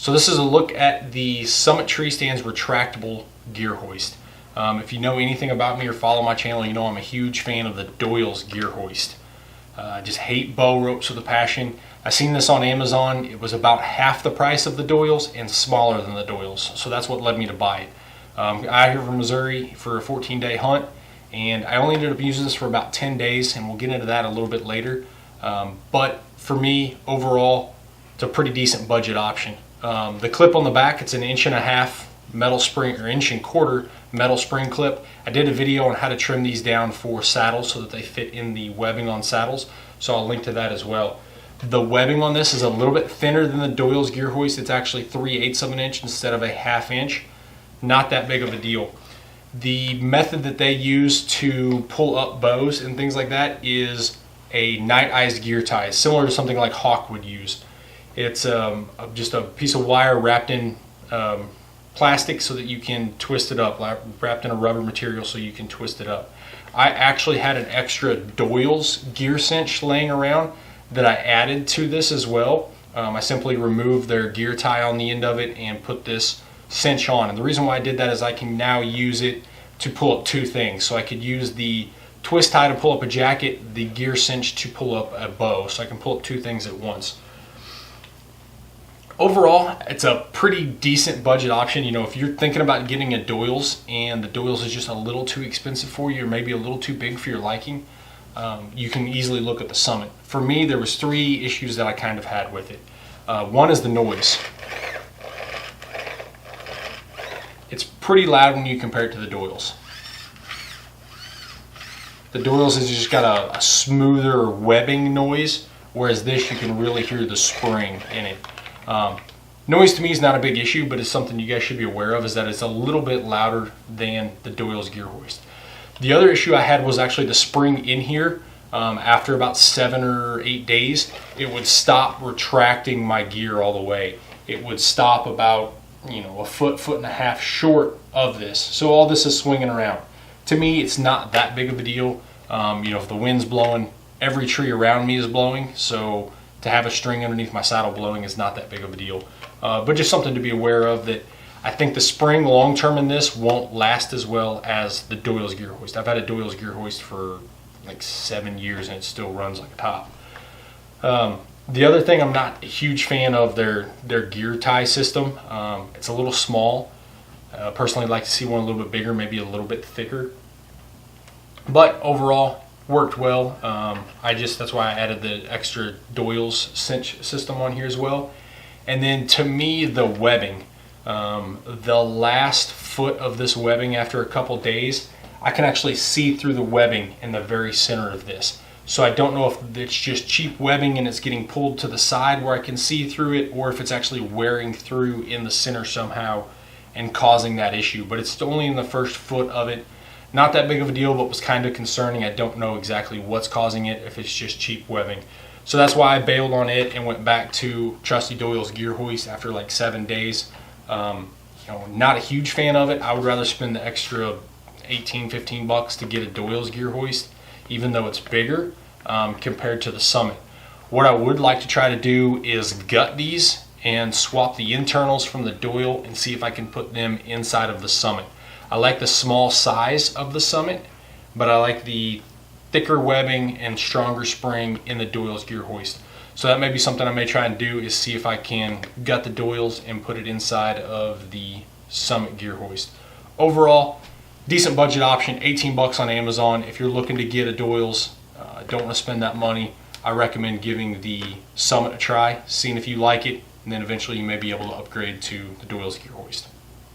So this is a look at the Summit Treestand's retractable gear hoist. If you know anything about me or follow my channel, you know I'm a huge fan of the Doyle's gear hoist. I just hate bow ropes with a passion. I seen this on Amazon. It was about half the price of the Doyle's and smaller than the Doyle's, so that's what led me to buy it. I here from Missouri for a 14-day hunt, and I only ended up using this for about 10 days, and we'll get into that a little bit later. But for me, overall, it's a pretty decent budget option. The clip on the back, it's an 1.5 inch metal spring, or 1.25 inch metal spring clip. I did a video on how to trim these down for saddles so that they fit in the webbing on saddles, so I'll link to that as well. The webbing on this is a little bit thinner than the Doyle's gear hoist. It's actually 3/8 of an inch instead of a 1/2 inch. Not that big of a deal. The method that they use to pull up bows and things like that is a night-eyes gear tie, similar to something like Hawk would use. It's just a piece of wire wrapped in plastic so that you can twist it up, wrapped in a rubber material so you can twist it up. I actually had an extra Doyle's gear cinch laying around that I added to this as well. I simply removed their gear tie on the end of it and put this cinch on. And the reason why I did that is I can now use it to pull up two things. So I could use the twist tie to pull up a jacket, the gear cinch to pull up a bow. So I can pull up two things at once. Overall, it's a pretty decent budget option. You know, if you're thinking about getting a Doyle's and the Doyle's is just a little too expensive for you, or maybe a little too big for your liking, you can easily look at the Summit. For me, there was 3 issues that I kind of had with it. One is the noise. It's pretty loud when you compare it to the Doyle's. The Doyle's has just got a smoother webbing noise, whereas this you can really hear the spring in it. Noise to me is not a big issue, but it's something you guys should be aware of, is that it's a little bit louder than the Doyle's gear hoist. The other issue I had was actually the spring in here. After about 7 or 8 days, it would stop retracting my gear all the way. It would stop about, you know, a foot and a half short of this. So all this is swinging around. To me, it's not that big of a deal. You know, if the wind's blowing, every tree around me is blowing, so to have a string underneath my saddle blowing is not that big of a deal. But just something to be aware of, that I think the spring long term in this won't last as well as the Doyle's gear hoist. I've had a Doyle's gear hoist for like 7 years and it still runs like a top. The other thing, I'm not a huge fan of their gear tie system. It's a little small. Personally, I'd like to see one a little bit bigger, maybe a little bit thicker. But overall, worked well. That's why I added the extra Doyle's cinch system on here as well. And then to me, the webbing. The last foot of this webbing, after a couple days, I can actually see through the webbing in the very center of this. So I don't know if it's just cheap webbing and it's getting pulled to the side where I can see through it, or if it's actually wearing through in the center somehow and causing that issue. But it's only in the first foot of it. Not that big of a deal, but was kind of concerning. I don't know exactly what's causing it, if it's just cheap webbing. So that's why I bailed on it and went back to trusty Doyle's gear hoist after like 7 days. You know, not a huge fan of it. I would rather spend the extra 18-15 bucks to get a Doyle's gear hoist, even though it's bigger, compared to the Summit. What I would like to try to do is gut these and swap the internals from the Doyle and see if I can put them inside of the Summit. I like the small size of the Summit, but I like the thicker webbing and stronger spring in the Doyle's gear hoist. So that may be something I may try and do, is see if I can gut the Doyle's and put it inside of the Summit gear hoist. Overall, decent budget option, 18 bucks on Amazon. If you're looking to get a Doyle's, don't want to spend that money, I recommend giving the Summit a try, seeing if you like it, and then eventually you may be able to upgrade to the Doyle's gear hoist.